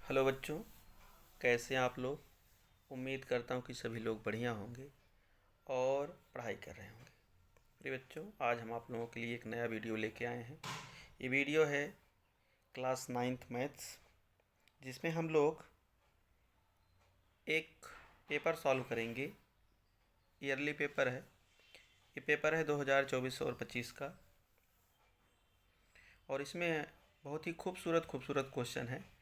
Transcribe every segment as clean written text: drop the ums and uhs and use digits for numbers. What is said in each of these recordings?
Hello बच्चों, कैसे हैं आप लोग। उम्मीद करता हूँ कि सभी लोग बढ़िया होंगे और पढ़ाई कर रहे होंगे। प्रिय बच्चों, आज हम आप लोगों के लिए एक नया वीडियो लेके आए हैं। ये वीडियो है क्लास 9th मैथ्स, जिसमें हम लोग एक पेपर सॉल्व करेंगे। ईयरली पेपर है। ये पेपर है 2024 और 25 का, और इसमें बहुत ही खूबसूरत खूबसूरत क्वेश्चन है।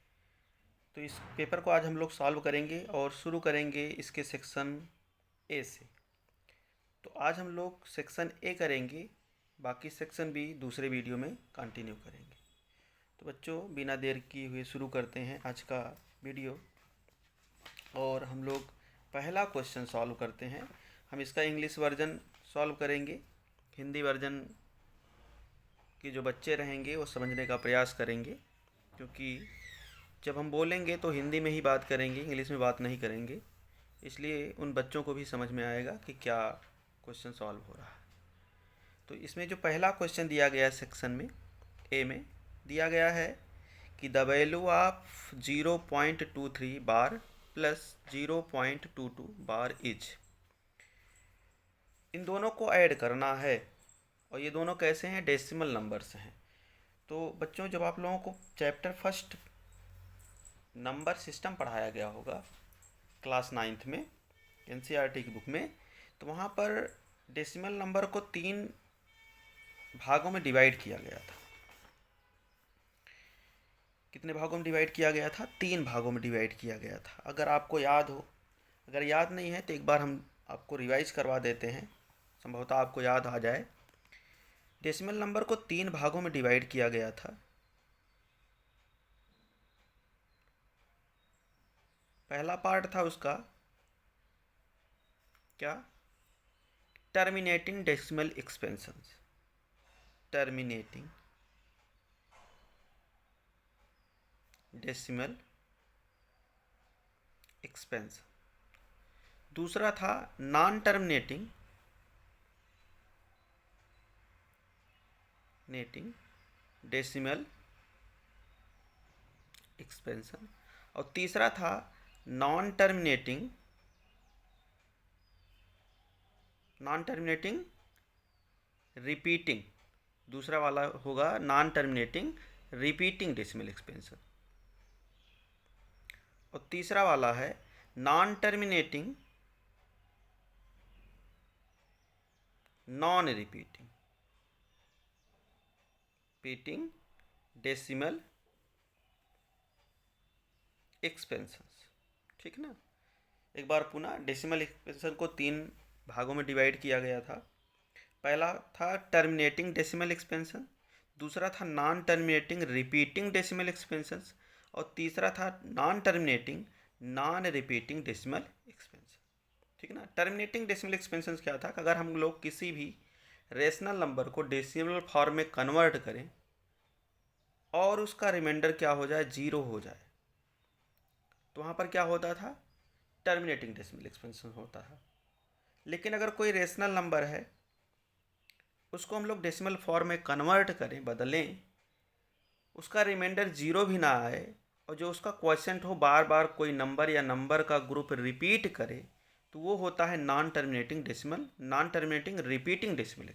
तो इस पेपर को आज हम लोग सॉल्व करेंगे और शुरू करेंगे इसके सेक्शन ए से। तो आज हम लोग सेक्शन ए करेंगे, बाकी सेक्शन भी दूसरे वीडियो में कंटिन्यू करेंगे। तो बच्चों, बिना देर किए हुए शुरू करते हैं आज का वीडियो, और हम लोग पहला क्वेश्चन सॉल्व करते हैं। हम इसका इंग्लिश वर्जन सॉल्व करेंगे। हिंदी वर्जन के जो बच्चे रहेंगे वो समझने का प्रयास करेंगे, क्योंकि जब हम बोलेंगे तो हिंदी में ही बात करेंगे, इंग्लिश में बात नहीं करेंगे। इसलिए उन बच्चों को भी समझ में आएगा कि क्या क्वेश्चन सॉल्व हो रहा है। तो इसमें जो पहला क्वेश्चन दिया गया है सेक्शन में ए में, दिया गया है कि the value of 0.23 bar plus 0.22 bar is. इन दोनों को ऐड करना है, और ये दोनों कैसे हैं? डेसिमल नंबर्स हैं। तो बच्चों, जब आप लोगों को चैप्टर फर्स्ट नंबर सिस्टम पढ़ाया गया होगा क्लास 9th में एनसीईआरटी की बुक में, तो वहाँ पर डेसिमल नंबर को 3 भागों में डिवाइड किया गया था। कितने भागों में डिवाइड किया गया था? 3 भागों में डिवाइड किया गया था। अगर आपको याद हो, अगर याद नहीं है तो एक बार हम आपको रिवाइज करवा देते हैं, संभवतः आपको याद आ जाए। डेसिमल नंबर को 3 भागों में डिवाइड किया गया था। पहला पार्ट था उसका क्या? Terminating decimal expansions. Terminating decimal expansion. दूसरा था नॉन टर्मिनेटिंग डेसिमल एक्सपेंशन। और तीसरा था नॉन टर्मिनेटिंग रिपीटिंग। दूसरा वाला होगा non terminating repeating decimal expansion, और तीसरा वाला है non terminating non repeating decimal expansions. ठीक ना? एक बार पुनः, डेसिमल एक्सपेंशन को 3 भागों में डिवाइड किया गया था। पहला था टर्मिनेटिंग डेसिमल एक्सपेंशन, दूसरा था non terminating repeating decimal expansions, और तीसरा था non terminating non repeating decimal expansion. ठीक ना? टर्मिनेटिंग डेसिमल एक्सपेंशन क्या था कि अगर हम लोग किसी भी रेशनल नंबर को डेसिमल फॉर्म में कन्वर्ट करें और उसका रिमाइंडर क्या हो जाए? 0 हो जाए, तो वहाँ पर क्या होता था? टर्मिनेटिंग डेसिमल एक्सपेंशन होता था। लेकिन अगर कोई रेशनल नंबर है, उसको हम लोग डेसिमल फॉर्म में कन्वर्ट करें, बदलें, उसका रिमाइंडर 0 भी ना आए, और जो उसका क्वोशिएंट हो बार बार कोई नंबर या नंबर का ग्रुप रिपीट करे, तो वो होता है non terminating repeating decimal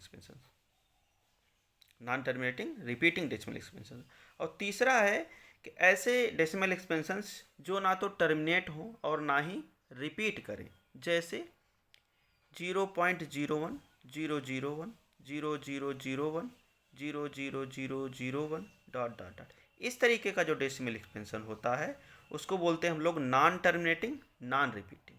expansion. और तीसरा है कि ऐसे डेसिमल एक्सपेंशंस जो ना तो टर्मिनेट हो और ना ही रिपीट करें, जैसे 0.01 001 0001 00001 डॉट डॉट डॉट। इस तरीके का जो डेसिमल एक्सपेंशन होता है उसको बोलते हैं हम लोग नॉन टर्मिनेटिंग नॉन रिपीटिंग।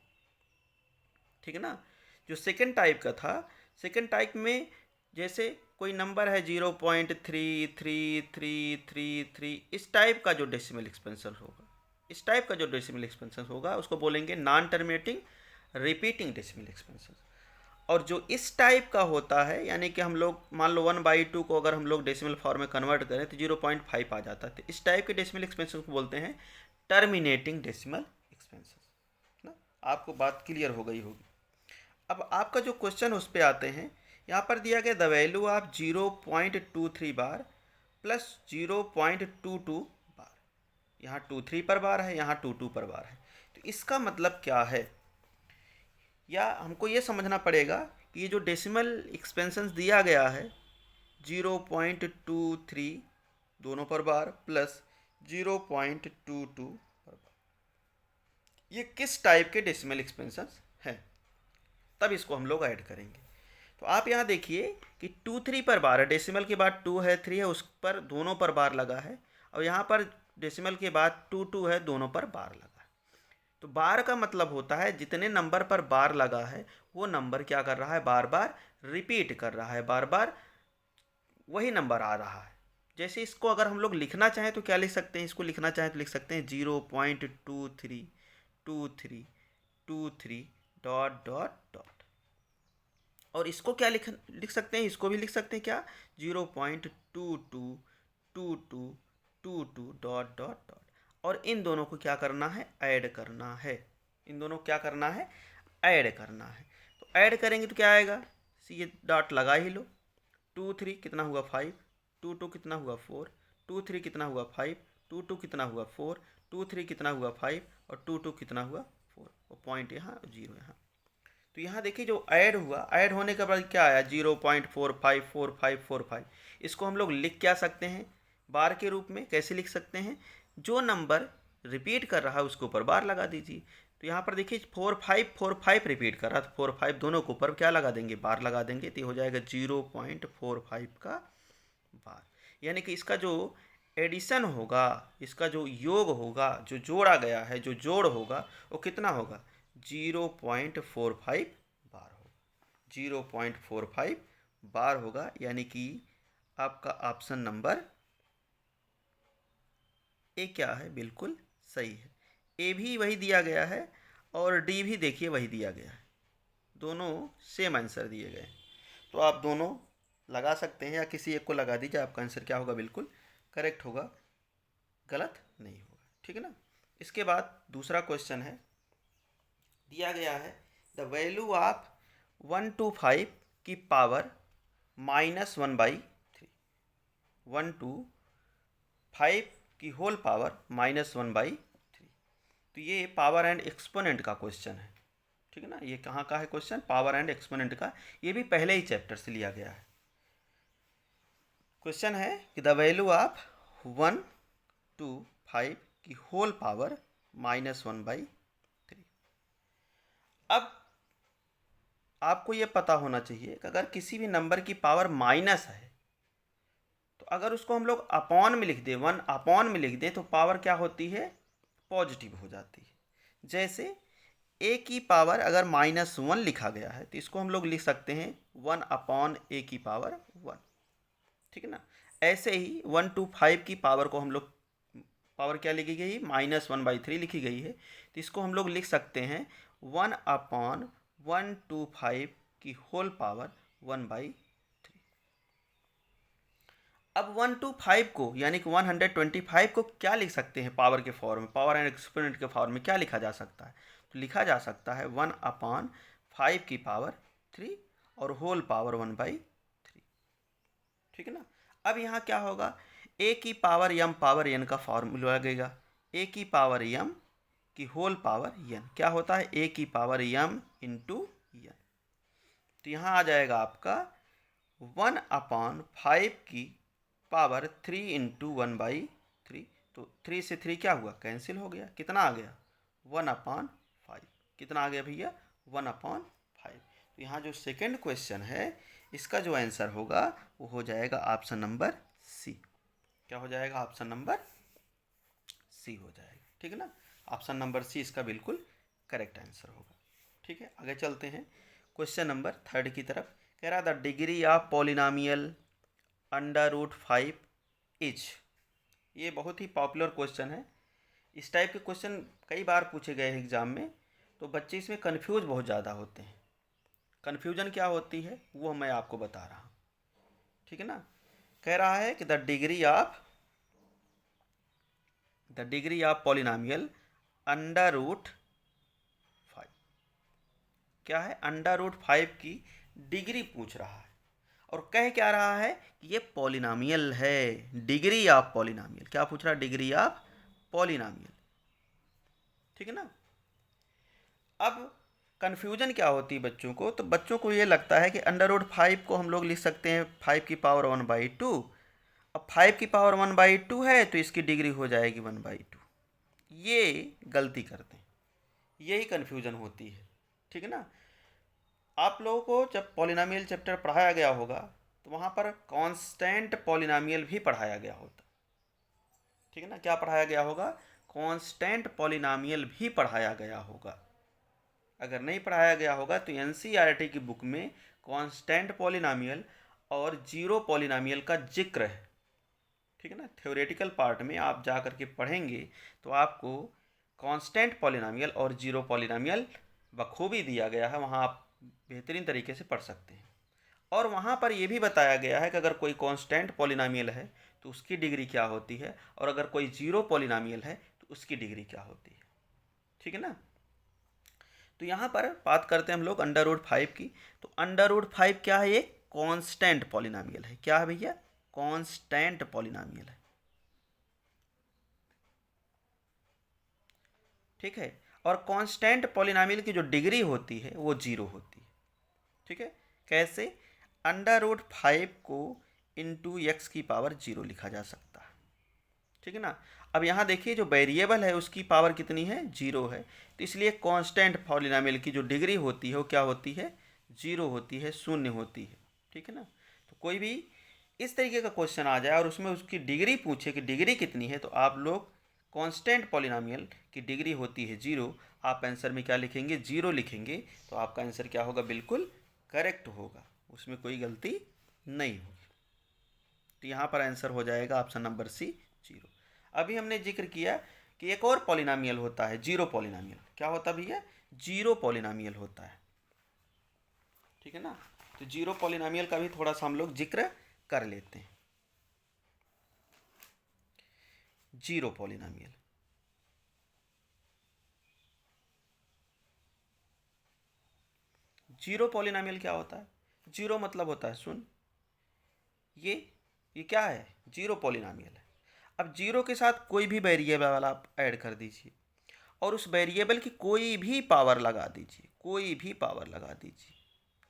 ठीक है ना? जो सेकेंड टाइप का था, सेकेंड टाइप में जैसे कोई नंबर है 0.3333, इस टाइप का जो डेसिमल एक्सपेंशन होगा उसको बोलेंगे non terminating repeating decimal expansion. और जो इस टाइप का होता है, यानी कि हम लोग मान लो 1/2 को अगर हम लोग डेसिमल फॉर्म में कन्वर्ट करें तो 0.5 आ जाता है, तो इस टाइप के डेसिमल एक्सपेंशन को बोलते हैं टर्मिनेटिंग डेसिमल एक्सपेंशन। ना? आपको बात क्लियर हो गई होगी। अब आपका जो क्वेश्चन उस पर आते हैं। यहाँ पर दिया गया the value of 0.23 bar plus 0.22 बार। यहाँ 2 3 पर बार है, यहाँ 2 2 पर बार है। तो इसका मतलब क्या है, या हमको ये समझना पड़ेगा कि ये जो डेसिमल एक्सपेंशन दिया गया है 0.23 दोनों पर बार प्लस 0.22 पर बार, ये किस टाइप के डेसिमल एक्सपेंशन हैं, तब इसको हम लोग ऐड करेंगे। तो आप यहाँ देखिए कि 2 3 पर बार है, डेसिमल के बाद 2 है 3 है, उस पर दोनों पर बार लगा है, और यहाँ पर डेसिमल के बाद 2 2 है, दोनों पर बार लगा है। तो बार का मतलब होता है जितने नंबर पर बार लगा है वो नंबर क्या कर रहा है, बार बार रिपीट कर रहा है, बार बार वही नंबर आ रहा है। जैसे इसको अगर हम लोग लिखना चाहें तो क्या लिख सकते हैं, इसको लिखना चाहें तो लिख सकते हैं 0.232323 डॉट डॉट डॉट। और इसको क्या लिख सकते हैं, इसको भी लिख सकते हैं क्या, 0.222222 डॉट डॉट डॉट। और इन दोनों को क्या करना है, ऐड करना है। इन दोनों को क्या करना है, ऐड करना है। तो ऐड करेंगे तो क्या आएगा, ये डॉट लगा ही लो। 2 3 कितना हुआ 5, 2 2 कितना हुआ 4, 2 3 कितना हुआ 5, 2 2 कितना हुआ 4, 2 3 कितना हुआ 5, और 2 2 कितना हुआ 4, और पॉइंट यहाँ 0 यहाँ। तो यहाँ देखिए जो ऐड हुआ, ऐड होने के बाद क्या आया 0.454545। इसको हम लोग लिख क्या सकते हैं, बार के रूप में। कैसे लिख सकते हैं, जो नंबर रिपीट कर रहा है उसके ऊपर बार लगा दीजिए। तो यहाँ पर देखिए 4545 रिपीट कर रहा है, तो 45 दोनों के ऊपर क्या लगा देंगे, बार लगा देंगे, तो हो जाएगा 0.45 का बार। यानी कि इसका जो एडिशन होगा, इसका जो योग होगा, जो जोड़ा गया है, जो जोड़ होगा वो कितना होगा, 0.45 बार होगा, 0.45 बार होगा। यानी कि आपका ऑप्शन नंबर ए क्या है, बिल्कुल सही है। ए भी वही दिया गया है और डी भी देखिए वही दिया गया है, दोनों सेम आंसर दिए गए। तो आप दोनों लगा सकते हैं या किसी एक को लगा दीजिए, आपका आंसर क्या होगा, बिल्कुल करेक्ट होगा, गलत नहीं होगा। ठीक है ना। इसके बाद दूसरा क्वेश्चन है, दिया गया है द वैल्यू ऑफ 1 to 5 की पावर -1/3, 1 to 5 की होल पावर -1/3। तो ये पावर एंड एक्सपोनेंट का क्वेश्चन है। ठीक है ना, ये कहाँ का है क्वेश्चन, पावर एंड एक्सपोनेंट का। ये भी पहले ही चैप्टर से लिया गया है। क्वेश्चन है कि द वैल्यू ऑफ 1 to 5 की होल पावर -1/3। अब आपको ये पता होना चाहिए कि अगर किसी भी नंबर की पावर माइनस है तो अगर उसको हम लोग अपॉन में लिख दें, 1 अपॉन में लिख दें, तो पावर क्या होती है, पॉजिटिव हो जाती है। जैसे a की पावर अगर -1 लिखा गया है तो इसको हम लोग लिख सकते हैं 1 अपॉन a की पावर 1। ठीक है ना। ऐसे ही 1 to 5 की पावर को हम लोग, पावर क्या लिखी गई, -1/3 लिखी गई है, तो इसको हम लोग लिख सकते हैं 1 अपॉन 1 to 5 की होल पावर 1/3। अब 1 to 5 को यानी कि 125 को क्या लिख सकते हैं पावर के फॉर्म में, पावर एंड एक्सपोनेंट के फॉर्म में क्या लिखा जा सकता है, तो लिखा जा सकता है 1 अपॉन 5 की पावर 3 और होल पावर 1/3। ठीक है ना। अब यहाँ क्या होगा, a की पावर m पावर n का फॉर्मूला लगेगा, a की पावर m की होल पावर n क्या होता है, a की पावर m इंटू n। तो यहाँ आ जाएगा आपका 1 अपॉन 5 की पावर 3 इंटू 1/3। तो 3 से 3 क्या हुआ, कैंसिल हो गया, कितना आ गया 1 अपॉन 5। कितना आ गया भैया, 1 अपॉन 5। तो यहाँ जो सेकेंड क्वेश्चन है इसका जो आंसर होगा वो हो जाएगा ऑप्शन नंबर सी। क्या हो जाएगा, ऑप्शन नंबर सी हो जाएगा। ठीक है ना, ऑप्शन नंबर सी इसका बिल्कुल करेक्ट आंसर होगा। ठीक है, आगे चलते हैं क्वेश्चन नंबर 3 की तरफ। कह रहा the degree of polynomial √5 is. ये बहुत ही पॉपुलर क्वेश्चन है। इस टाइप के क्वेश्चन कई बार पूछे गए हैं एग्जाम में, तो बच्चे इसमें कंफ्यूज बहुत ज़्यादा होते हैं। कन्फ्यूजन क्या होती है वो मैं आपको बता रहा हूँ। ठीक है ना। कह रहा है कि द डिग्री ऑफ पॉलिनोमियल √5 क्या है, √5 की डिग्री पूछ रहा है और कह क्या रहा है कि ये पॉलिनोमियल है। डिग्री ऑफ पॉलिनोमियल क्या पूछ रहा है, डिग्री ऑफ पॉलिनॉमियल। ठीक है ना। अब कन्फ्यूजन क्या होती है बच्चों को, तो बच्चों को ये लगता है कि √5 को हम लोग लिख सकते हैं 5⁻1/2। अब 5⁻1/2 है तो इसकी डिग्री हो जाएगी 1/2। ये गलती करते हैं, यही कन्फ्यूजन होती है। ठीक है ना। आप लोगों को जब पॉलिनॉमियल चैप्टर पढ़ाया गया होगा तो वहाँ पर कांस्टेंट पॉलिनॉमियल भी पढ़ाया गया होता। ठीक है ना। क्या पढ़ाया गया होगा? कांस्टेंट पॉलिनॉमियल भी पढ़ाया गया होगा। अगर नहीं पढ़ाया गया होगा तो एनसीईआरटी की बुक में कांस्टेंट पॉलिनॉमियल और जीरो पॉलिनॉमियल का जिक्र है। ठीक है ना। थ्योरेटिकल पार्ट में आप जा करके पढ़ेंगे तो आपको कांस्टेंट पॉलिनॉमियल और जीरो पॉलिनॉमियल बखूबी दिया गया है, वहाँ आप बेहतरीन तरीके से पढ़ सकते हैं। और वहाँ पर यह भी बताया गया है कि अगर कोई कांस्टेंट पॉलिनॉमियल है तो उसकी डिग्री क्या होती है, और अगर कोई जीरो पॉलिनॉमियल है तो उसकी डिग्री क्या होती है। ठीक है ना। तो यहाँ पर बात करते हैं हम लोग √5 की। तो √5 क्या है? ये कांस्टेंट पॉलिनॉमियल है। क्या है भैया? कांस्टेंट पॉलिनॉमियल है। ठीक है। और कांस्टेंट पॉलिनॉमियल की जो डिग्री होती है वो जीरो होती है। ठीक है। कैसे? √5 को इंटू x की पावर 0 लिखा जा सकता है। ठीक है ना। अब यहाँ देखिए जो वेरिएबल है उसकी पावर कितनी है? 0 है। तो इसलिए कांस्टेंट पॉलिनॉमियल की जो डिग्री होती है वो क्या होती है? 0 होती है, शून्य होती है। ठीक है ना। तो कोई भी इस तरीके का क्वेश्चन आ जाए और उसमें उसकी डिग्री पूछे कि डिग्री कितनी है, तो आप लोग कांस्टेंट पॉलिनॉमियल की डिग्री होती है 0, आप आंसर में क्या लिखेंगे? 0 लिखेंगे। तो आपका आंसर क्या होगा? बिल्कुल करेक्ट होगा, उसमें कोई गलती नहीं होगी। तो यहाँ पर आंसर हो जाएगा ऑप्शन नंबर सी, 0। अभी हमने जिक्र किया कि एक और पॉलिनॉमियल होता है जीरो पॉलिनॉमियल। क्या होता है भैया? जीरो पॉलिनॉमियल होता है। ठीक है ना। तो जीरो पॉलिनॉमियल का भी थोड़ा सा हम लोग जिक्र कर लेते हैं। जीरो पॉलिनॉमियल, जीरो पॉलिनॉमियल क्या होता है? जीरो मतलब होता है शून्य। ये क्या है? जीरो पॉलिनॉमियल है। अब जीरो के साथ कोई भी वेरिएबल आप ऐड कर दीजिए और उस वेरिएबल की कोई भी पावर लगा दीजिए, कोई भी पावर लगा दीजिए।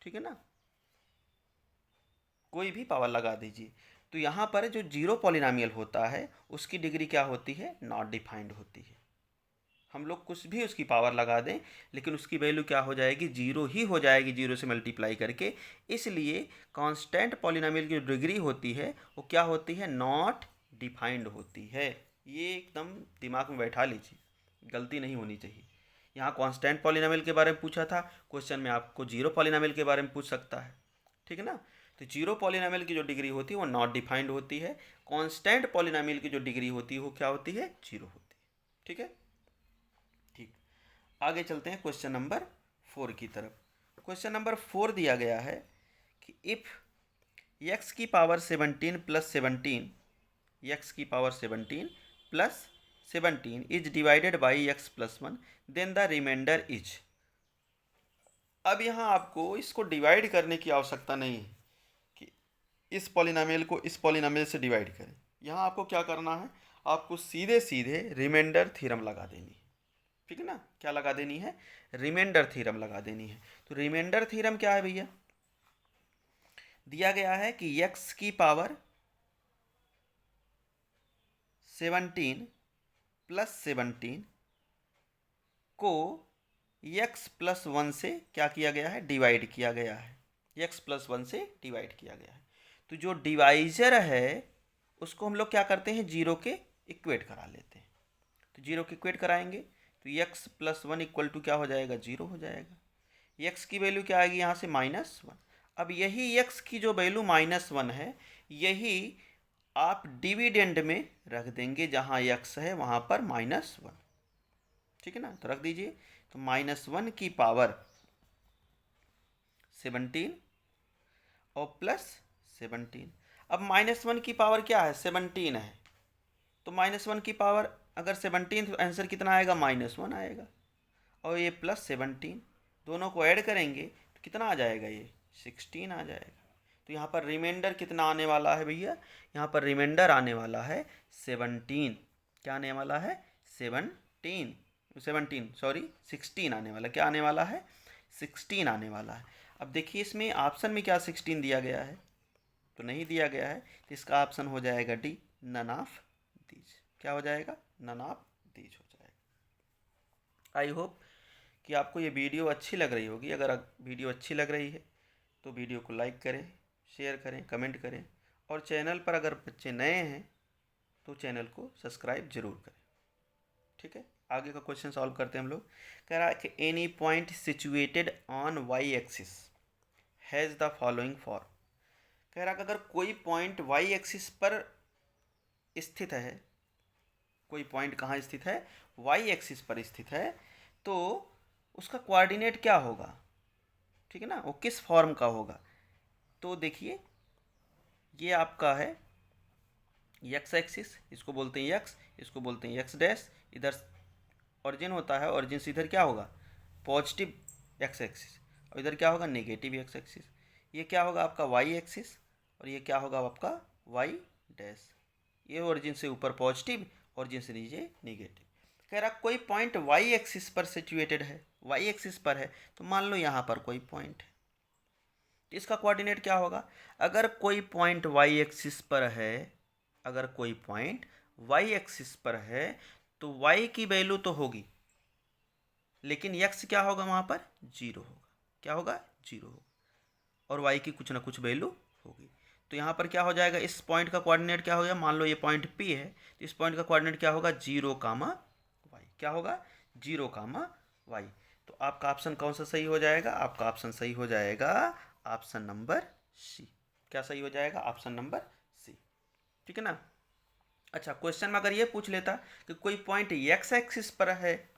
ठीक है ना। कोई भी पावर लगा दीजिए। तो यहाँ पर जो जीरो पॉलिनॉमियल होता है उसकी डिग्री क्या होती है? नॉट डिफाइंड होती है। हम लोग कुछ भी उसकी पावर लगा दें लेकिन उसकी वैल्यू क्या हो जाएगी? जीरो ही हो जाएगी, जीरो से मल्टीप्लाई करके। इसलिए कांस्टेंट पॉलिनॉमियल की जो डिग्री होती है वो क्या होती है? नॉट डिफाइंड होती है। ये एकदम दिमाग में बैठा लीजिए, गलती नहीं होनी चाहिए। यहाँ कांस्टेंट पॉलिनॉमियल के बारे में पूछा था, क्वेश्चन में आपको जीरो पॉलिनॉमियल के बारे में पूछ सकता है। ठीक है ना। तो जीरो पॉलिनॉमियल की जो डिग्री होती है वो नॉट डिफाइंड होती है। कांस्टेंट पॉलिनॉमियल की जो डिग्री होती है वो क्या होती है? जीरो होती है। ठीक है। ठीक, आगे चलते हैं क्वेश्चन नंबर 4 की तरफ। क्वेश्चन नंबर 4 दिया गया है कि इफ़ x की पावर 17 प्लस 17, x की power 17 plus 17 is divided by x plus 1, then the remainder is. अब यहाँ आपको इसको डिवाइड करने की आवश्यकता नहीं है कि इस पॉलिनॉमियल को इस पॉलिनॉमियल से डिवाइड करें। यहाँ आपको क्या करना है? आपको सीधे सीधे रिमाइंडर थ्योरम लगा देनी है। ठीक है ना। क्या लगा देनी है? रिमाइंडर थ्योरम लगा देनी है। तो रिमाइंडर थ्योरम क्या है भैया? दिया गया है कि x की पावर 17 प्लस 17 को x प्लस 1 से क्या किया गया है? डिवाइड किया गया है। x प्लस 1 से डिवाइड किया गया है। तो जो डिवाइजर है उसको हम लोग क्या करते हैं? जीरो के इक्वेट करा लेते हैं। तो जीरो के इक्वेट कराएंगे तो x प्लस 1 इक्वल टू क्या हो जाएगा? जीरो हो जाएगा। x की वैल्यू क्या आएगी यहाँ से? -1। अब यही x की जो वैल्यू -1 है यही आप डिविडेंड में रख देंगे, जहाँ x है वहाँ पर -1। ठीक है ना। तो रख दीजिए। तो -1 की पावर 17 और प्लस 17। अब -1 की पावर क्या है? 17 है। तो -1 की पावर अगर 17 तो आंसर कितना आएगा? -1 आएगा। और ये प्लस 17 दोनों को ऐड करेंगे तो कितना आ जाएगा? ये 16 आ जाएगा। तो यहाँ पर रिमाइंडर कितना आने वाला है भैया? यहाँ पर रिमाइंडर आने वाला है 17। क्या आने वाला है? 16 आने वाला, क्या आने वाला है, 16 आने वाला है। अब देखिए इसमें ऑप्शन में क्या 16 दिया गया है, तो नहीं दिया गया है, तो इसका ऑप्शन हो जाएगा डी, नन ऑफ दीज। क्या हो जाएगा, नन ऑफ दीज हो जाएगा। आई होप कि आपको ये वीडियो अच्छी लग रही होगी। अगर वीडियो अच्छी लग रही है तो वीडियो को लाइक करें, शेयर करें, कमेंट करें, और चैनल पर अगर बच्चे नए हैं तो चैनल को सब्सक्राइब जरूर करें। ठीक है, आगे का क्वेश्चन सॉल्व करते हैं हम लोग। कह रहा है कि any point situated on Y axis has the following form. कह रहा है कि अगर कोई पॉइंट वाई एक्सिस पर स्थित है, कोई पॉइंट कहाँ स्थित है, वाई एक्सिस पर स्थित है, तो उसका कोऑर्डिनेट क्या होगा, ठीक है ना, वो किस फॉर्म का होगा। तो देखिए ये आपका है एक्स एक्सिस, इसको बोलते हैं एक्स, इसको बोलते हैं एक्स डैश, इधर ओरिजिन होता है, ओरिजिन से इधर क्या होगा, पॉजिटिव एक्स एक्सिस, और इधर क्या होगा, नेगेटिव एक्स एक्सिस। ये क्या होगा आपका वाई एक्सिस, और ये क्या होगा आपका वाई डैश। ये ओरिजिन से ऊपर पॉजिटिव, ओरिजिन से नीचे नेगेटिव। कह रहा कोई पॉइंट वाई एक्सिस पर सिचुएटेड है, वाई एक्सिस पर है, तो मान लो यहाँ पर कोई पॉइंट है, तो इसका कोऑर्डिनेट क्या होगा। अगर कोई पॉइंट वाई एक्सिस पर है, अगर कोई पॉइंट वाई एक्सिस पर है, तो वाई की वैल्यू तो होगी, लेकिन एक्स क्या होगा वहाँ पर, जीरो होगा। क्या होगा, जीरो होगा, और वाई की कुछ ना कुछ वैल्यू होगी। तो यहाँ पर क्या हो जाएगा, इस पॉइंट का कोऑर्डिनेट क्या हो गया, मान लो ये पॉइंट पी है, तो इस पॉइंट का कोऑर्डिनेट क्या होगा, जीरो कामा वाई। क्या होगा, जीरो कामा वाई। तो आपका ऑप्शन कौन सा सही हो जाएगा, आपका ऑप्शन सही हो जाएगा ऑप्शन नंबर सी। क्या सही हो जाएगा, ऑप्शन नंबर सी। ठीक है ना। अच्छा, क्वेश्चन में अगर ये पूछ लेता कि कोई पॉइंट एक्स एक्सिस पर है,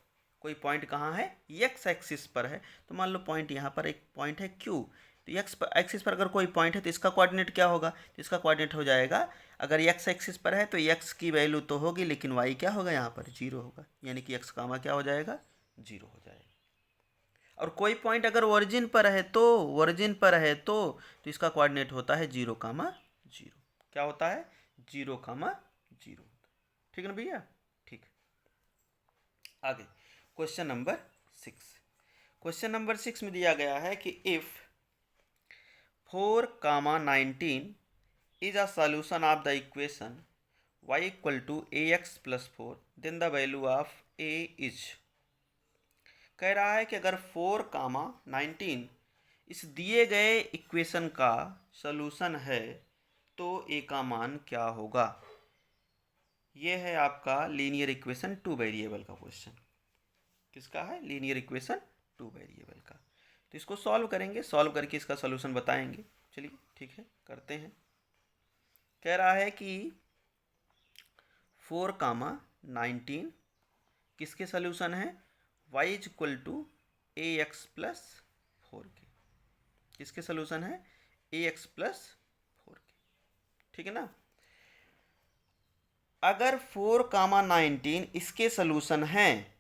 कोई पॉइंट कहाँ है, एक्स एक्सिस पर है, तो मान लो पॉइंट यहाँ पर एक पॉइंट है क्यू, तो एक्स एक्सिस पर अगर कोई पॉइंट है तो इसका कोऑर्डिनेट क्या होगा, तो इसका कोऑर्डिनेट हो जाएगा, अगर एक्स एक्सिस पर है तो एक्स की वैल्यू तो होगी, लेकिन वाई क्या होगा, यहाँ पर जीरो होगा, यानी कि एक्स कामा क्या हो जाएगा, जीरो हो जाएगा। और कोई पॉइंट अगर ओरिजिन पर है तो, ओरिजिन पर है तो इसका कोऑर्डिनेट होता है जीरो कामा जीरो। क्या होता है, जीरो कामा जीरो। ठीक है ना भैया, ठीक। आगे क्वेश्चन नंबर 6। क्वेश्चन नंबर 6 में दिया गया है कि if 4,19 is a solution of the equation y equal to ax plus 4, then the value of a is। कह रहा है कि अगर 4,19 इस दिए गए इक्वेशन का सॉल्यूशन है तो a का मान क्या होगा। ये है आपका लीनियर इक्वेशन टू वेरिएबल का क्वेश्चन। किसका है, लीनियर इक्वेशन टू वेरिएबल का। तो इसको सॉल्व करेंगे, सॉल्व करके इसका सॉल्यूशन बताएंगे। चलिए ठीक है, करते हैं। कह रहा है कि 4,19 किसके सॉल्यूशन है, y is equal to A X plus 4 के। किसके सॉल्यूशन है, ए एक्स प्लस 4 के। ठीक है ना। अगर 4,19 इसके सॉल्यूशन हैं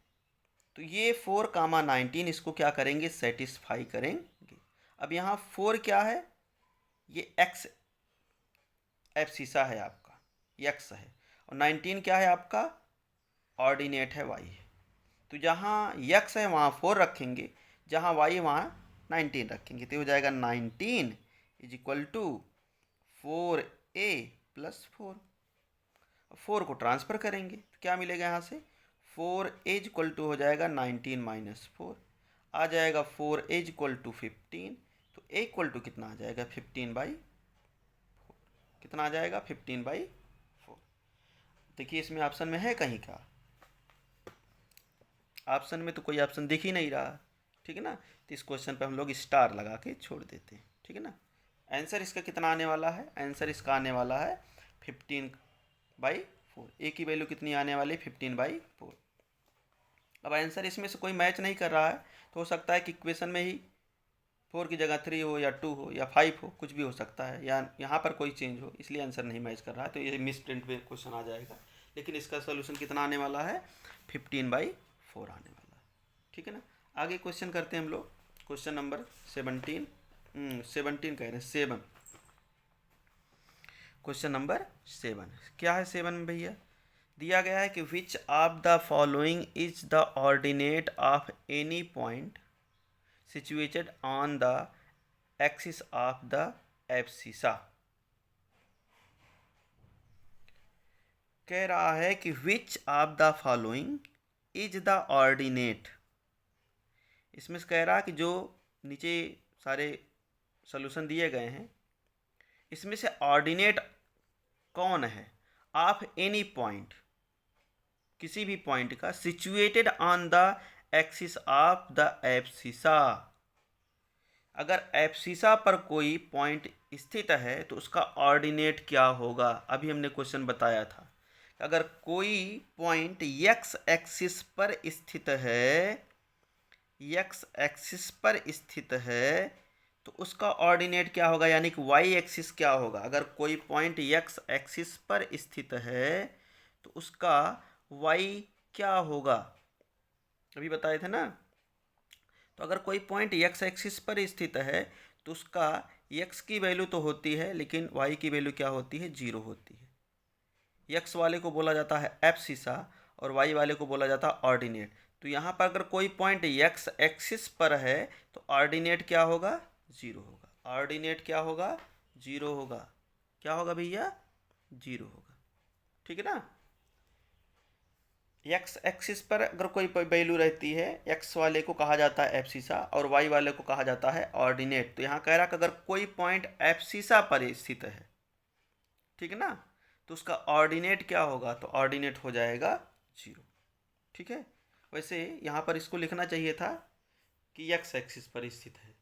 तो ये 4,19 इसको क्या करेंगे, सेटिस्फाई करेंगे। अब यहाँ 4 क्या है, ये एक्स एब्सिसा है आपका, एक्स है, और 19 क्या है आपका, ऑर्डिनेट है वाई है। तो जहाँ एक्स है वहाँ 4 रखेंगे, जहाँ वाई वहाँ 19 रखेंगे, तो हो जाएगा 19 is equal to 4a plus 4। 4 को ट्रांसफ़र करेंगे तो क्या मिलेगा, यहाँ से 4a इज इक्वल टू हो जाएगा 19 माइनस 4, आ जाएगा 4a इज इक्वल टू 15। तो a इक्वल टू कितना आ जाएगा, 15/4। कितना आ जाएगा, 15/4। देखिए इसमें ऑप्शन में है कहीं का, ऑप्शन में तो कोई ऑप्शन दिख ही नहीं रहा। ठीक है ना, तो इस क्वेश्चन पे हम लोग स्टार लगा के छोड़ देते हैं। ठीक है ना। आंसर इसका कितना आने वाला है, आंसर इसका आने वाला है 15/4। ए की वैल्यू कितनी आने वाली, 15/4। अब आंसर इसमें से कोई मैच नहीं कर रहा है, तो हो सकता है कि इक्वेशन में ही 4 की जगह 3 हो या 2 हो या 5 हो, कुछ भी हो सकता है, या यहाँ पर कोई चेंज हो, इसलिए आंसर नहीं मैच कर रहा है, तो ये मिस प्रिंट में क्वेश्चन आ जाएगा। लेकिन इसका सोल्यूशन कितना आने वाला है, 15/4 आने वाला है। ठीक है ना। आगे क्वेश्चन करते हैं हम लोग, क्वेश्चन नंबर 17 कह रहे हैं 7। क्वेश्चन नंबर 7 क्या है 7 में भैया, दिया गया है कि which of the following is the ordinate of any point situated on the axis of the abscissa. कह रहा है कि which of the following is the ordinate. इसमें से कह रहा है कि जो नीचे सारे सॉल्यूशन दिए गए हैं इसमें से ऑर्डिनेट कौन है ऑफ एनी पॉइंट, किसी भी पॉइंट का, situated on the axis of the abscissa. अगर एब्सिसा पर कोई पॉइंट स्थित है तो उसका ऑर्डिनेट क्या होगा। अभी हमने क्वेश्चन बताया था अगर कोई पॉइंट एक्स एक्सिस पर स्थित है, एक्स एक्सिस पर स्थित है तो उसका ऑर्डिनेट क्या होगा, यानी कि वाई एक्सिस क्या होगा। अगर कोई पॉइंट एक्स एक्सिस पर स्थित है तो उसका वाई क्या होगा, अभी बताए थे ना। तो अगर कोई पॉइंट एक्स एक्सिस पर स्थित है तो उसका एक्स की वैल्यू तो होती है लेकिन वाई की वैल्यू क्या होती है, जीरो होती है। एक्स वाले को बोला जाता है एब्सिसा और वाई वाले को बोला जाता है ऑर्डिनेट। तो यहाँ पर अगर कोई पॉइंट एक्स एक्सिस पर है तो ऑर्डिनेट क्या होगा, जीरो होगा। ऑर्डिनेट क्या होगा, जीरो होगा। क्या होगा भैया, जीरो होगा। ठीक है ना। एक्स एक्सिस पर अगर कोई वैल्यू रहती है एक्स वाले को कहा जाता है एब्सिसा और वाई वाले को कहा जाता है ऑर्डिनेट। तो यहाँ कह रहा कि अगर कोई पॉइंट एब्सिसा पर स्थित है, ठीक है ना, तो उसका ऑर्डिनेट क्या होगा, तो ऑर्डिनेट हो जाएगा जीरो। ठीक है। वैसे यहाँ पर इसको लिखना चाहिए था कि एक्स एक्सिस पर स्थित है,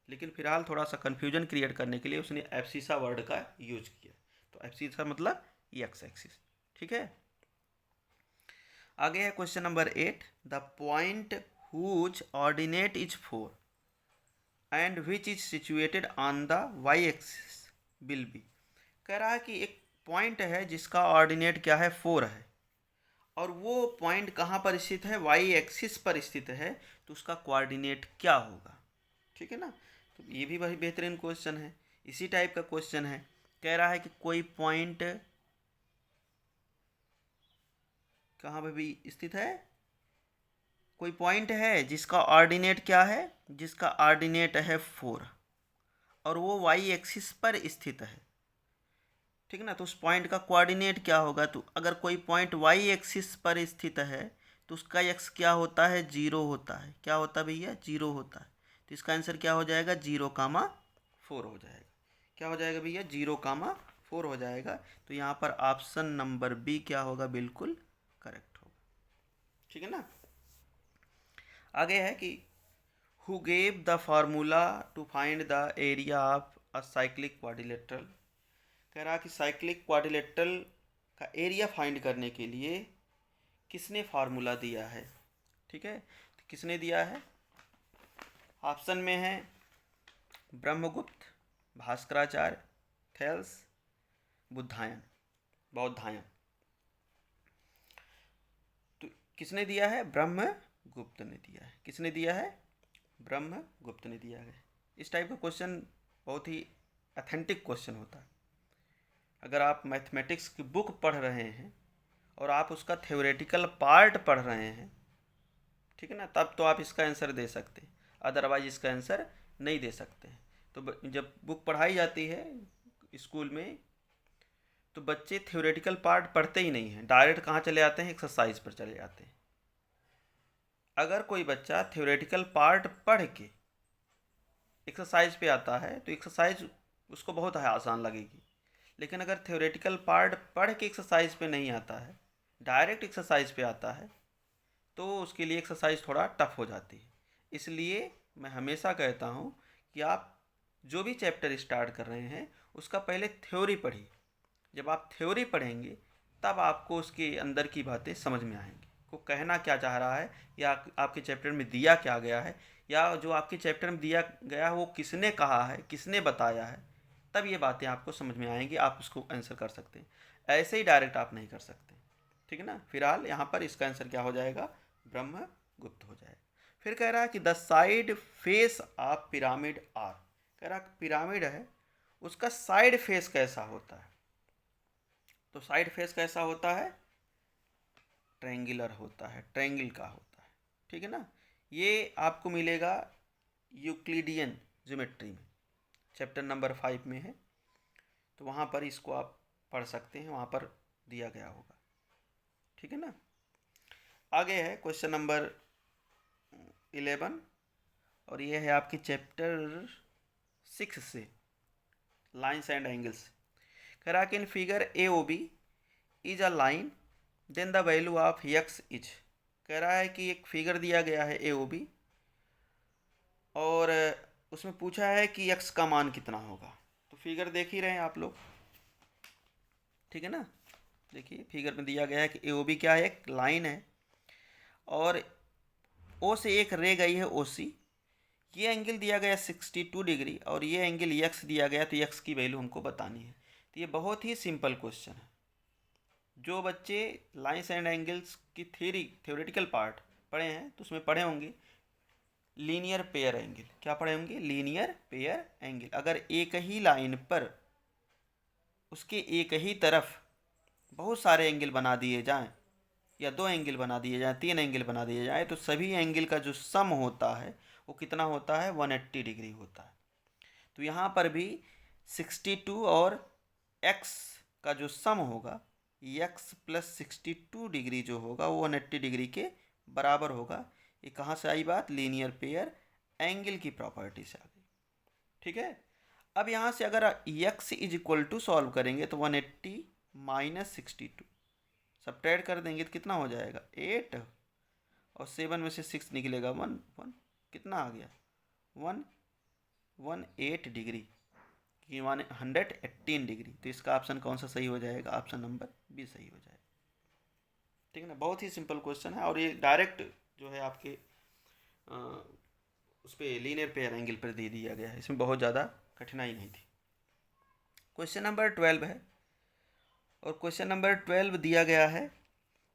लेकिन फिलहाल थोड़ा सा कन्फ्यूजन क्रिएट करने के लिए उसने एब्सिसा वर्ड का यूज किया। तो एब्सिसा मतलब एक्स एक्सिस। ठीक है। आगे है question number 8। The point whose ordinate is 4 and which is situated on the Y axis will be. कह रहा है कि एक पॉइंट है जिसका ऑर्डिनेट क्या है, 4 है और वो पॉइंट कहाँ पर स्थित है, वाई एक्सिस पर स्थित है, तो उसका कोऑर्डिनेट क्या होगा। ठीक है ना। तो ये भी वही बेहतरीन क्वेश्चन है, इसी टाइप का क्वेश्चन है। कह रहा है कि कोई पॉइंट कहाँ पर भी स्थित है, कोई पॉइंट है जिसका ऑर्डिनेट क्या है, जिसका ऑर्डिनेट है 4 और वो वाई एक्सिस पर स्थित है। ठीक है ना। तो उस पॉइंट का कोऑर्डिनेट क्या होगा। तो अगर कोई पॉइंट वाई एक्सिस पर स्थित है तो उसका एक्स क्या होता है, जीरो होता है। क्या होता है भैया, जीरो होता है। तो इसका आंसर क्या हो जाएगा, 0,4 हो जाएगा। क्या हो जाएगा भैया, 0,4 हो जाएगा। तो यहाँ पर ऑप्शन नंबर बी क्या होगा, बिल्कुल करेक्ट होगा। ठीक है ना। आगे है कि who gave the formula to find the area of a cyclic quadrilateral. कह रहा कि साइक्लिक क्वाड्रिलेटरल का एरिया फाइंड करने के लिए किसने फार्मूला दिया है। ठीक है। तो किसने दिया है, ऑप्शन में है ब्रह्मगुप्त, भास्कराचार्य, थेल्स, बौद्धायन। तो किसने दिया है, ब्रह्मगुप्त ने दिया है। किसने दिया है, ब्रह्मगुप्त ने दिया है। इस टाइप का क्वेश्चन बहुत ही ऑथेंटिक क्वेश्चन होता है। अगर आप मैथमेटिक्स की बुक पढ़ रहे हैं और आप उसका थ्योरेटिकल पार्ट पढ़ रहे हैं, ठीक है ना, तब तो आप इसका आंसर दे सकते हैं, अदरवाइज इसका आंसर नहीं दे सकते हैं। तो जब बुक पढ़ाई जाती है स्कूल में तो बच्चे थ्योरेटिकल पार्ट पढ़ते ही नहीं हैं, डायरेक्ट कहाँ चले जाते हैं, एक्सरसाइज पर चले जाते हैं। अगर कोई बच्चा थ्योरेटिकल पार्ट पढ़ के एक्सरसाइज पे आता है तो एक्सरसाइज उसको बहुत आसान लगेगी। लेकिन अगर थ्योरेटिकल पार्ट पढ़ के एक्सरसाइज पे नहीं आता है, डायरेक्ट एक्सरसाइज पे आता है, तो उसके लिए एक्सरसाइज थोड़ा टफ हो जाती है। इसलिए मैं हमेशा कहता हूँ कि आप जो भी चैप्टर स्टार्ट कर रहे हैं उसका पहले थ्योरी पढ़िए। जब आप थ्योरी पढ़ेंगे तब आपको उसके अंदर की बातें समझ में आएंगी, वो कहना क्या चाह रहा है या आपके चैप्टर में दिया क्या गया है, या जो आपके चैप्टर में दिया गया है वो किसने कहा है, किसने बताया है, तब ये बातें आपको समझ में आएंगी, आप उसको आंसर कर सकते हैं। ऐसे ही डायरेक्ट आप नहीं कर सकते। ठीक है ना। फिलहाल यहाँ पर इसका आंसर क्या हो जाएगा, ब्रह्मगुप्त हो जाएगा। फिर कह रहा है कि the side face of pyramid are. कह रहा पिरामिड है उसका साइड फेस कैसा होता है। तो साइड फेस कैसा होता है, ट्रायंगुलर होता है, ट्रायंगल का होता है, ठीक है ना। ये आपको मिलेगा यूक्लिडियन ज्योमेट्री में, चैप्टर नंबर 5 में है, तो वहाँ पर इसको आप पढ़ सकते हैं, वहाँ पर दिया गया होगा, ठीक है ना। आगे है क्वेश्चन नंबर 11, और ये है आपके चैप्टर 6 से, लाइन्स एंड एंगल्स। कह रहा कि in figure A O B is a line then the value of x is. कह रहा है कि एक फिगर दिया गया है ए ओ बी, और उसमें पूछा है कि यक्स का मान कितना होगा। तो फिगर देख ही रहे हैं आप लोग, ठीक है ना। देखिए फिगर में दिया गया है कि ए ओ बी क्या है, एक लाइन है, और ओ से एक रे गई है ओ सी। ये एंगल दिया गया 62 डिग्री, और ये एंगल यक्स दिया गया, तो यक्स की वैल्यू हमको बतानी है। तो ये बहुत ही सिंपल क्वेश्चन है। जो बच्चे लाइन्स एंड एंगल्स की थ्योरेटिकल पार्ट पढ़े हैं तो उसमें पढ़े होंगे लीनियर पेयर एंगल। क्या पढ़े होंगे? Linear pair angle. अगर एक ही लाइन पर उसके एक ही तरफ बहुत सारे एंगल बना दिए जाएं, या 2 एंगल बना दिए जाएं, 3 एंगल बना दिए जाएं, तो सभी एंगल का जो सम होता है वो कितना होता है? 180 डिग्री होता है। तो यहाँ पर भी 62 और x का जो सम होगा, x प्लस 62 डिग्री जो होगा वो 180 डिग्री के बराबर होगा। ये कहाँ से आई बात? लीनियर पेयर एंगल की प्रॉपर्टी से आ गई, ठीक है। अब यहाँ से अगर x is equal to solve करेंगे तो 180 माइनस 62 सब्ट्रैक्ट कर देंगे तो कितना हो जाएगा? 8, और 7 में से 6 निकलेगा 1, कितना आ गया? 118 डिग्री, 118 डिग्री। तो इसका ऑप्शन कौन सा सही हो जाएगा? ऑप्शन नंबर बी सही हो जाएगा, ठीक है ना। बहुत ही सिंपल क्वेश्चन है, और ये डायरेक्ट जो है आपके उस पर लीनियर पेयर एंगल पर दे दिया गया है, इसमें बहुत ज़्यादा कठिनाई नहीं थी। क्वेश्चन नंबर 12 है, और क्वेश्चन नंबर 12 दिया गया है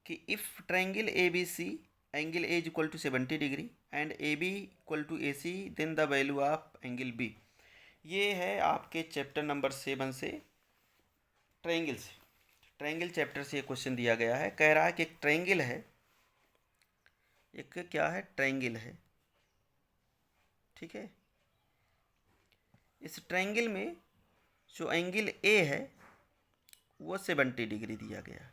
कि if triangle A B C angle A is equal to 70 degree and A B equal to A C then the value of angle B. ये है आपके चैप्टर नंबर 7 से, ट्रायंगल से, ट्रायंगल चैप्टर से ये क्वेश्चन दिया गया है। कह रहा है कि एक ट्रायंगल है, एक क्या है? ट्रायंगल है, ठीक है। इस ट्रायंगल में जो एंगल ए है वो 70 डिग्री दिया गया है,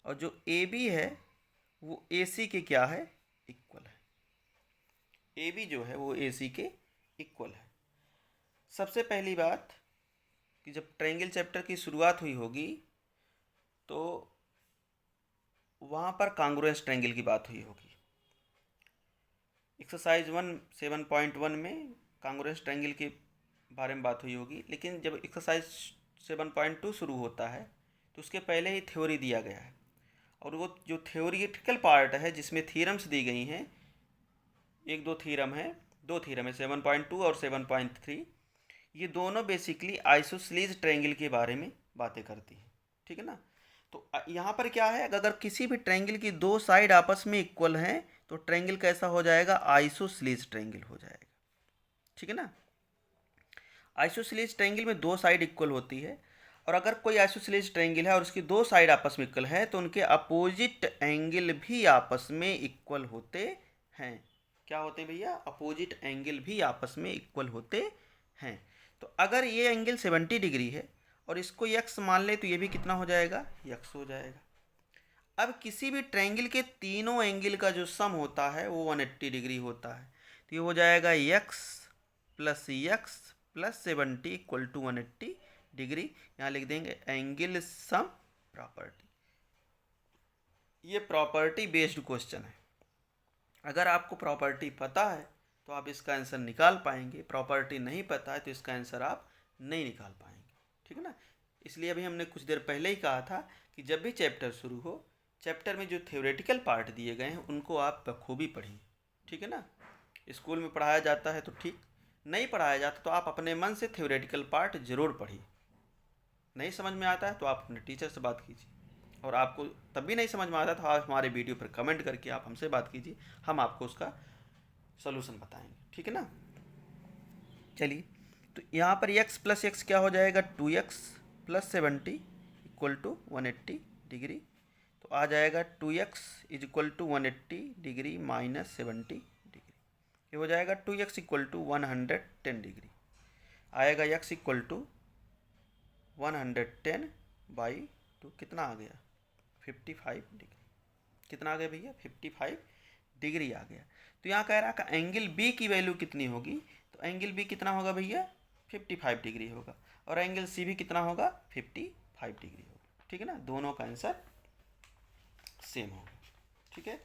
और जो ए बी है वो ए सी के क्या है? इक्वल है। ए बी जो है वो ए सी के इक्वल है। सबसे पहली बात कि जब ट्रायंगल चैप्टर की शुरुआत हुई होगी तो वहाँ पर कांग्रुएंस ट्रायंगल की बात हुई होगी। एक्सरसाइज 7.1 में कांग्रुएंस ट्रायंगल के बारे में बात हुई होगी, लेकिन जब एक्सरसाइज 7.2 शुरू होता है तो उसके पहले ही थ्योरी दिया गया है, और वो जो थ्योरिटिकल पार्ट है जिसमें थीरम्स दी गई हैं, दो थीरम है 7.2 और 7.3। ये दोनों बेसिकली आइसोसेलेस ट्रायंगल के बारे में बातें करती हैं, ठीक है ना। तो यहाँ पर क्या है, अगर किसी भी ट्रायंगल की 2 साइड आपस में इक्वल हैं तो ट्रायंगल कैसा हो जाएगा? आइसोसेलेस ट्रायंगल हो जाएगा, ठीक है ना। आइसोसेलेस ट्रायंगल में 2 साइड इक्वल होती है, और अगर कोई आइसोसेलेस ट्रायंगल है और उसकी 2 साइड आपस में इक्वल है तो उनके अपोजिट एंगल भी आपस में इक्वल होते हैं। क्या होते हैं भैया? अपोजिट एंगल भी आपस में इक्वल होते हैं। तो अगर ये एंगल 70 डिग्री है और इसको यक्स मान ले तो ये भी कितना हो जाएगा? यक्स हो जाएगा। अब किसी भी ट्रायंगल के तीनों एंगल का जो सम होता है वो 180 डिग्री होता है, तो ये हो जाएगा x plus 70 equal to 180 degree. यहाँ लिख देंगे एंगल सम प्रॉपर्टी। ये प्रॉपर्टी बेस्ड क्वेश्चन है। अगर आपको प्रॉपर्टी पता है तो आप इसका आंसर निकाल पाएंगे, प्रॉपर्टी नहीं पता है तो इसका आंसर आप नहीं निकाल पाएंगे, ठीक है ना। इसलिए अभी हमने कुछ देर पहले ही कहा था कि जब भी चैप्टर शुरू हो, चैप्टर में जो थ्योरेटिकल पार्ट दिए गए हैं उनको आप बखूबी पढ़िए, ठीक है ना। स्कूल में पढ़ाया जाता है तो ठीक, नहीं पढ़ाया जाता तो आप अपने मन से थ्योरेटिकल पार्ट ज़रूर पढ़िए। नहीं समझ में आता है तो आप अपने टीचर से बात कीजिए, और आपको तब भी नहीं समझ में आता तो आप हमारे वीडियो पर कमेंट करके आप हमसे बात कीजिए, हम आपको उसका सॉल्यूशन बताएंगे, ठीक है ना। चलिए, तो यहाँ पर x प्लस एक्स क्या हो जाएगा? 2x plus 70 equal to 180 degree. तो आ जाएगा 2x is equal to 180 degree minus 70 degree. ये हो जाएगा 2x इक्वल टू 110 डिग्री। आएगा x इक्वल टू 110 बाई 2, कितना आ गया 55 डिग्री। कितना आ गया भैया 55 डिग्री आ गया। तो यहाँ कह रहा है एंगल बी की वैल्यू कितनी होगी, तो एंगल बी कितना होगा भैया 55 डिग्री होगा, और एंगल सी भी कितना होगा 55 डिग्री होगा। ठीक है ना, दोनों का आंसर सेम होगा। ठीक है,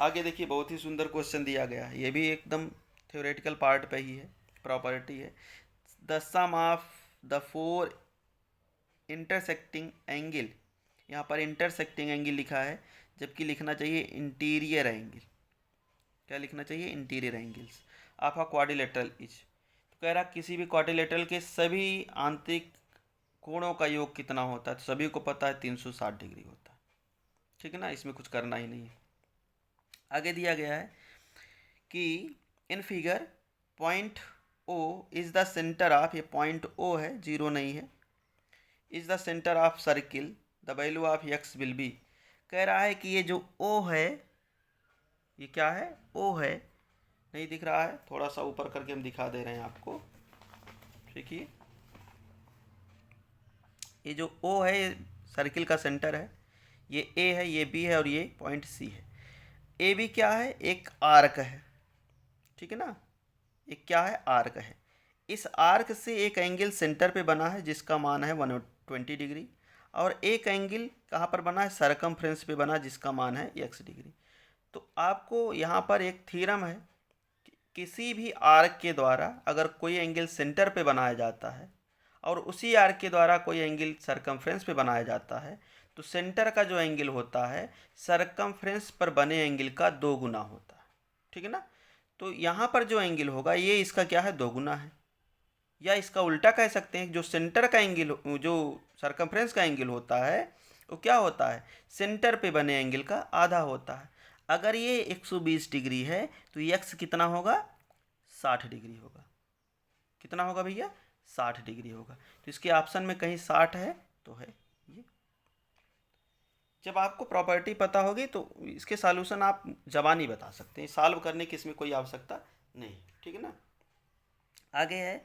आगे देखिए बहुत ही सुंदर क्वेश्चन दिया गया है, ये भी एकदम थ्योरेटिकल पार्ट पे ही है, प्रॉपर्टी है। The sum of the four intersecting angle, यहाँ पर इंटरसेक्टिंग एंगल लिखा है, जबकि लिखना चाहिए इंटीरियर एंगल। क्या लिखना चाहिए, interior angles of a quadrilateral is. तो कह रहा किसी भी क्वाड्रिलेटरल के सभी आंतरिक कोणों का योग कितना होता है, तो सभी को पता है 360 डिग्री होता है। ठीक है ना, इसमें कुछ करना ही नहीं है। आगे दिया गया है कि in figure point O is the centre of, ये पॉइंट ओ है, जीरो नहीं है, is the centre of circle, the value of X will be. कह रहा है कि ये जो ओ है, ये क्या है, ओ है, नहीं दिख रहा है, थोड़ा सा ऊपर करके हम दिखा दे रहे हैं आपको। देखिए ये जो ओ है ये सर्किल का सेंटर है, ये ए है, ये बी है, और ये पॉइंट सी है। ए बी क्या है, एक आर्क है। ठीक है ना, एक क्या है, आर्क है। इस आर्क से एक एंगल सेंटर पे बना है जिसका मान है 120 डिग्री, और एक एंगल कहाँ पर बना है, सरकमफ्रेंस पे बना जिसका मान है x डिग्री। तो आपको यहाँ पर एक थ्योरम है कि किसी भी आर्क के द्वारा अगर कोई एंगल सेंटर पे बनाया जाता है और उसी आर्क के द्वारा कोई एंगल सरकमफ्रेंस पे बनाया जाता है, तो सेंटर का जो एंगल होता है सरकमफ्रेंस पर बने एंगल का 2 गुना होता है। ठीक है ना, तो यहाँ पर जो एंगल होगा ये इसका क्या है, 2 गुना है। या इसका उल्टा कह सकते हैं, जो सेंटर का एंगल, जो सरकमफ्रेंस का एंगल होता है वो क्या होता है, सेंटर पे बने एंगल का आधा होता है। अगर ये 120 डिग्री है तो यक्स कितना होगा, 60 डिग्री होगा। कितना होगा भैया, 60 डिग्री होगा। तो इसके ऑप्शन में कहीं 60 है तो है ये। जब आपको प्रॉपर्टी पता होगी तो इसके सॉल्यूशन आप जबानी बता सकते हैं, सॉल्व करने की इसमें कोई आवश्यकता नहीं। ठीक है ना, आगे है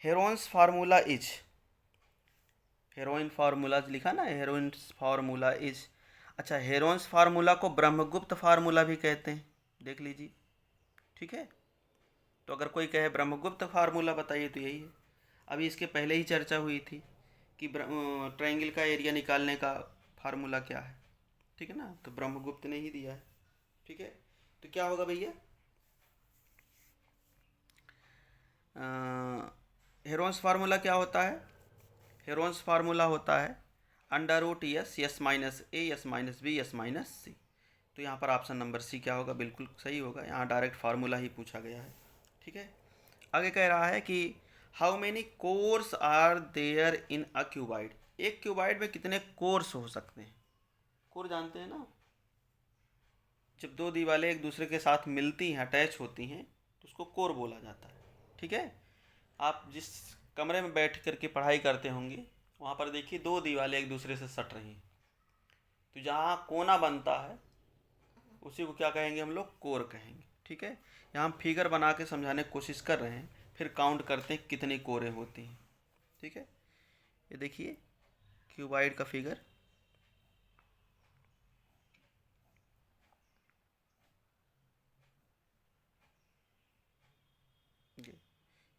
Heron's formula is. Heroin formula लिखा ना, हेरोइन्स फार्मूला इज। अच्छा, हेरोन्स फार्मूला को ब्रह्मगुप्त फार्मूला भी कहते हैं, देख लीजिए। ठीक है, तो अगर कोई कहे ब्रह्मगुप्त फार्मूला बताइए तो यही है। अभी इसके पहले ही चर्चा हुई थी कि ट्रायंगल का एरिया निकालने का फार्मूला क्या है। ठीक है ना, तो ब्रह्मगुप्त ने ही दिया है। ठीक है, तो क्या होगा भैया, हेरोन्स फार्मूला क्या होता है, हेरोन्स फार्मूला होता है under root S, S minus A, S minus B, S minus C. तो यहाँ पर ऑप्शन नंबर सी क्या होगा, बिल्कुल सही होगा, यहाँ डायरेक्ट फार्मूला ही पूछा गया है। ठीक है, आगे कह रहा है कि how many cores are there in a cuboid. एक क्यूबाइड में कितने कोर्स हो सकते हैं, कोर जानते हैं ना, जब दो दीवारें एक दूसरे के साथ मिलती हैं, अटैच होती हैं, तो उसको कोर बोला जाता है। ठीक है, आप जिस कमरे में बैठ करके पढ़ाई करते होंगे वहाँ पर देखिए दो दीवारें एक दूसरे से सट रही हैं, तो जहाँ कोना बनता है उसी को क्या कहेंगे, हम लोग कोर कहेंगे। ठीक है, यहाँ हम फिगर बना के समझाने की कोशिश कर रहे हैं, फिर काउंट करते हैं कितनी कोरें होती हैं। ठीक है, ये देखिए क्यूबाइड का फिगर,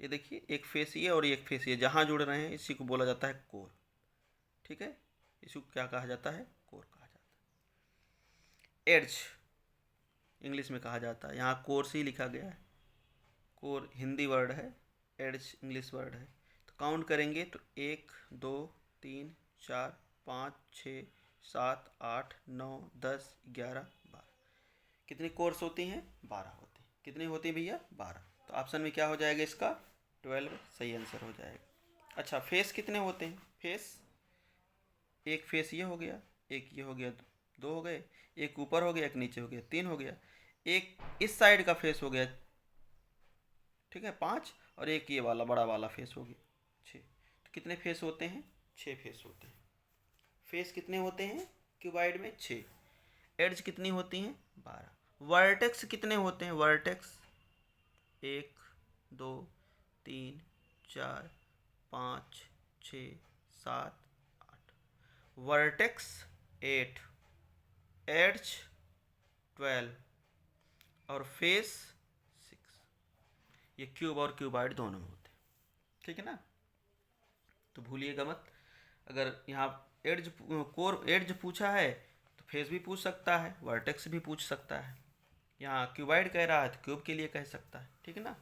ये देखिए एक फेस ये और एक फेस ये जहाँ जुड़ रहे हैं इसी को बोला जाता है कोर। ठीक है, इसी को क्या कहा जाता है, कोर कहा जाता है। एड्ज इंग्लिश में कहा जाता है, यहाँ कोर से ही लिखा गया है, कोर हिंदी वर्ड है, एड्ज इंग्लिश वर्ड है। तो काउंट करेंगे तो 1 2 3 4 5 6 7 8 9 10 11 12। कितनी कोर्स होती हैं, 12 होती हैं। कितनी होती हैं भैया, 12। तो ऑप्शन में क्या हो जाएगा इसका, 12 सही आंसर हो जाएगा। अच्छा, फेस कितने होते हैं, फेस एक फेस ये हो गया, एक ये हो गया, दो हो गए, एक ऊपर हो गया, एक नीचे हो गया, 3 हो गया, एक इस साइड का फेस हो गया, ठीक है 5, और एक ये वाला बड़ा वाला फेस हो गया 6। तो कितने फेस होते हैं, 6 फेस होते हैं। फेस कितने होते हैं, क्यूबाइड में 6, एड्ज कितनी होती हैं 12, वर्टेक्स कितने होते हैं, वर्टेक्स 1 2 3 4 5 6 7 8, वर्टेक्स 8, एड्ज 12 और फेस 6। ये क्यूब और क्यूबाइड दोनों में होते हैं, ठीक है ना। तो भूलिएगा मत, अगर यहाँ एड्ज कोर एड्ज पूछा है तो फेस भी पूछ सकता है, वर्टेक्स भी पूछ सकता है। यहाँ क्यूबाइड कह रहा है तो क्यूब के लिए कह सकता है, ठीक है ना।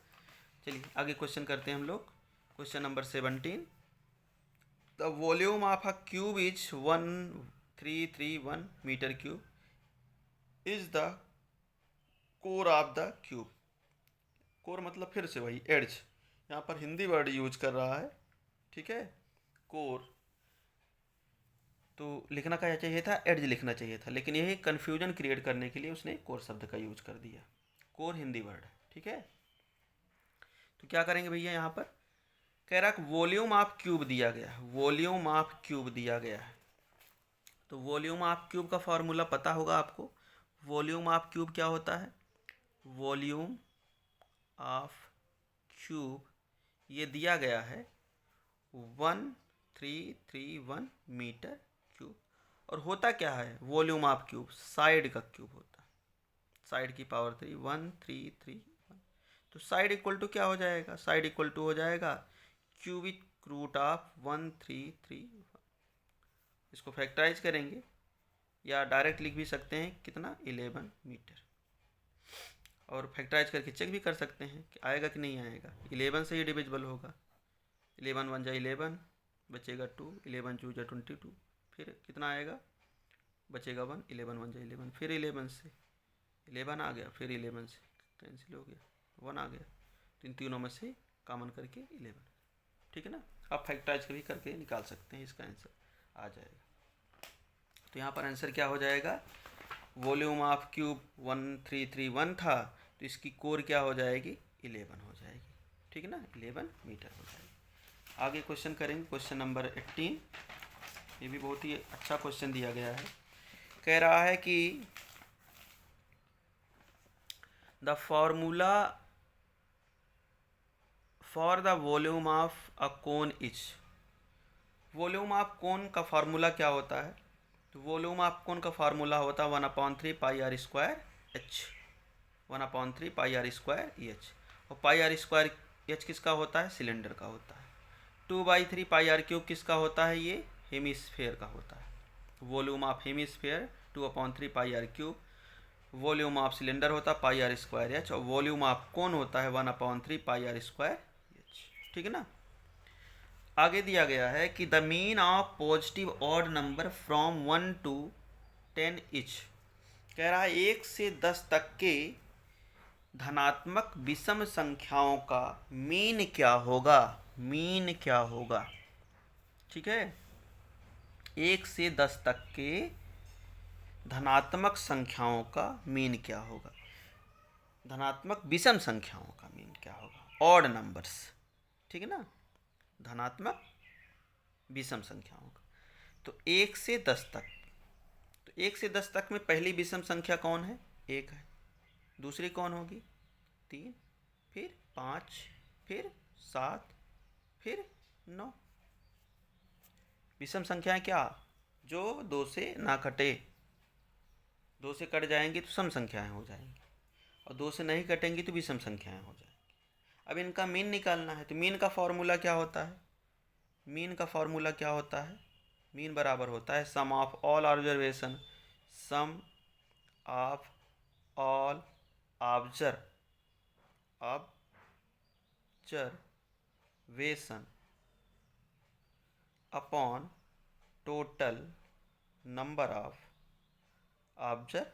चलिए आगे क्वेश्चन करते हैं हम लोग। Question number 17, the volume of a cube is 1331 metre cube, is the core of the cube. Core मतलब फिर से वही एड्ज, यहाँ पर हिंदी वर्ड यूज कर रहा है, ठीक है। कोर तो लिखना क्या चाहिए था, एड्ज लिखना चाहिए था, लेकिन यही कन्फ्यूजन क्रिएट करने के लिए उसने कोर शब्द का यूज कर दिया। कोर हिंदी वर्ड है, ठीक है। तो क्या करेंगे भैया, यहाँ पर कह रहा है वॉल्यूम ऑफ क्यूब दिया गया है, वॉल्यूम ऑफ क्यूब दिया गया है। तो वॉल्यूम ऑफ क्यूब का फॉर्मूला पता होगा आपको। वॉल्यूम ऑफ क्यूब क्या होता है, वॉल्यूम ऑफ क्यूब ये दिया गया है 1331 मीटर क्यूब। और होता क्या है वॉल्यूम ऑफ क्यूब, साइड का क्यूब होता है, साइड की पावर 3, 1331। तो साइड इक्वल टू क्या हो जाएगा, साइड इक्वल टू हो जाएगा क्यूबिक रूट ऑफ 1331। इसको फैक्टराइज करेंगे या डायरेक्ट लिख भी सकते हैं, कितना 11 मीटर। और फैक्टराइज करके चेक भी कर सकते हैं कि आएगा कि नहीं आएगा। 11 से ही डिविजिबल होगा, 11 1 जा 11, बचेगा 2, 11 2 जा 22, फिर कितना आएगा, बचेगा 1, 11 1 जा 11, फिर 11 से 11 आ गया, फिर 11 से कैंसिल हो गया, 1 आ गया, तो इन तीनों में से कॉमन करके 11, ठीक है ना। आप फैक्टराइज भी करके निकाल सकते हैं, इसका आंसर आ जाएगा। तो यहाँ पर आंसर क्या हो जाएगा, वॉल्यूम ऑफ क्यूब 1331 था, तो इसकी कोर क्या हो जाएगी 11 हो जाएगी, ठीक है ना, 11 मीटर हो जाएगी। आगे क्वेश्चन करेंगे, क्वेश्चन नंबर 18। ये भी बहुत ही अच्छा क्वेश्चन दिया गया है। कह रहा है कि the formula for the volume of a cone is. Volume of कोन का फार्मूला क्या होता है, तो वॉल्यूम ऑफ कोन का फार्मूला होता है 1/3 pi are square H, 1/3 pi are square H. और पाई आर स्क्वायर एच किसका होता है, सिलेंडर का होता है। 2/3 पाई आर क्यूब किसका होता है, ये हेमिस्फेयर का होता है। Volume of hemisphere 2/3 pi r cube, volume of cylinder होता है पाई आर स्क्वायर एच, और वॉल्यूम ऑफ कोन होता है 1/3 पाई आर स्क्वायर एच, ठीक है ना। आगे दिया गया है कि the mean of positive odd number from 1 to 10 etch. कह रहा है 1 से 10 तक के धनात्मक विषम संख्याओं का मीन क्या होगा, मीन क्या होगा, ठीक है। 1 से 10 तक के धनात्मक संख्याओं का मीन क्या होगा, धनात्मक विषम संख्याओं का मीन क्या होगा, ऑड नंबर्स, ठीक है ना, धनात्मक विषम संख्याओं का। तो 1 से 10 तक, तो 1 से 10 तक में पहली विषम संख्या कौन है, 1 है, दूसरी कौन होगी 3, फिर 5, फिर 7, फिर 9। विषम संख्याएं क्या, जो 2 से ना कटे, 2 से कट जाएंगी तो सम संख्याएं हो जाएंगी, और 2 से नहीं कटेंगी तो विषम संख्याएं हो जाएंगी। अब इनका मीन निकालना है, तो मीन का फॉर्मूला क्या होता है, मीन का फॉर्मूला क्या होता है, मीन बराबर होता है sum of all observation, sum of all observation upon total number of observation,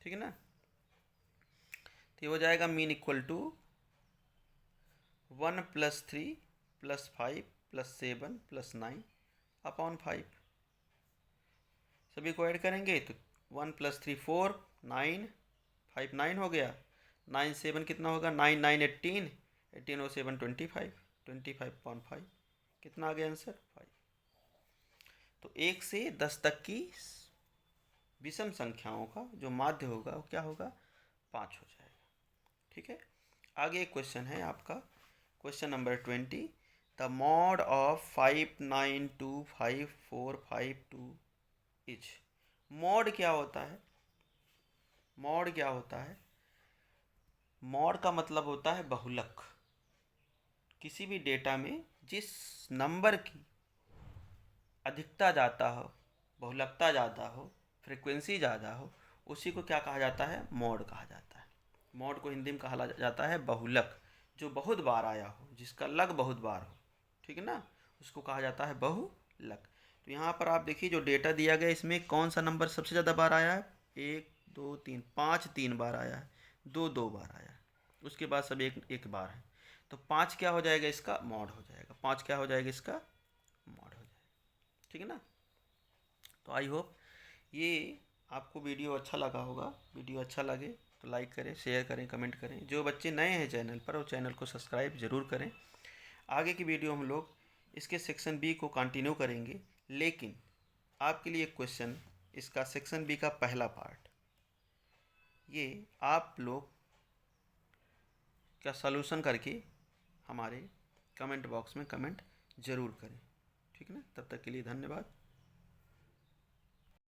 ठीक है ना। तो ये हो जाएगा मीन इक्वल टू 1 + 3 + 5 + 7 + 9 अपॉन 5। सभी को ऐड करेंगे तो 1 + 3 4, 9, 5 9 हो गया, 9 7 कितना होगा, 9 9 18, 18 और 7 25, 25/5 कितना आ गया आंसर? 5। तो 1 से 10 तक की विषम संख्याओं का जो माध्य होगा वो क्या होगा? 5 हो जाएगा। ठीक है, आगे एक क्वेश्चन है आपका, question number 20। The mod of 5925452 is. Mod क्या होता है? मॉड क्या होता है? मॉड का मतलब होता है बहुलक। किसी भी डेटा में जिस नंबर की अधिकता ज़्यादा हो, बहुलकता ज़्यादा हो, फ्रीक्वेंसी ज़्यादा हो, उसी को क्या कहा जाता है? मॉड कहा जाता है। मॉड को हिंदी में कहा जाता है बहुलक, जो बहुत बार आया हो, जिसका लग बहुत बार हो, ठीक है ना, उसको कहा जाता है बहुलक। तो यहाँ पर आप देखिए जो डेटा दिया गया इसमें कौन सा नंबर सबसे ज़्यादा बार आया है? 1 2 3, 5 3 बार आया है, 2 2 बार आया है, उसके बाद सब एक एक बार है। तो 5 क्या हो जाएगा? इसका मॉड हो जाएगा। 5 क्या हो जाएगा? इसका मॉड हो जाएगा। ठीक है ना। तो आई होप ये आपको वीडियो अच्छा लगा होगा। वीडियो अच्छा लगे तो लाइक करें, शेयर करें, कमेंट करें। जो बच्चे नए हैं चैनल पर, वो चैनल को सब्सक्राइब ज़रूर करें। आगे की वीडियो हम लोग इसके सेक्शन बी को कंटिन्यू करेंगे, लेकिन आपके लिए एक क्वेश्चन, इसका सेक्शन बी का पहला पार्ट, ये आप लोग का सॉल्यूशन करके हमारे कमेंट बॉक्स में कमेंट ज़रूर करें। ठीक है ना। तब तक के लिए धन्यवाद।